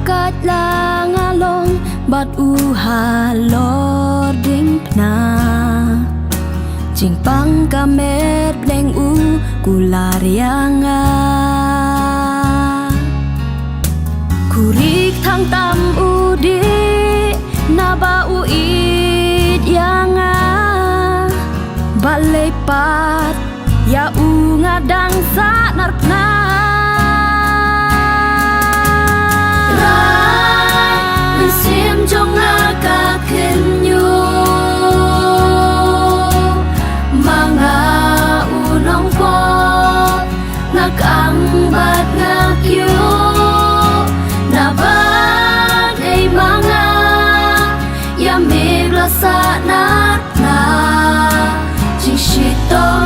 kat la ngalong bat haloding pna Jing pang kamet bleng kularianga Kurik thang tam udi naba uid yanga balai pat ya ngadang sa narpna Sim trong ka kenyu Manga unong po Nakang bat ngakyu Nabag ay mga Yamig lasa na Jing shito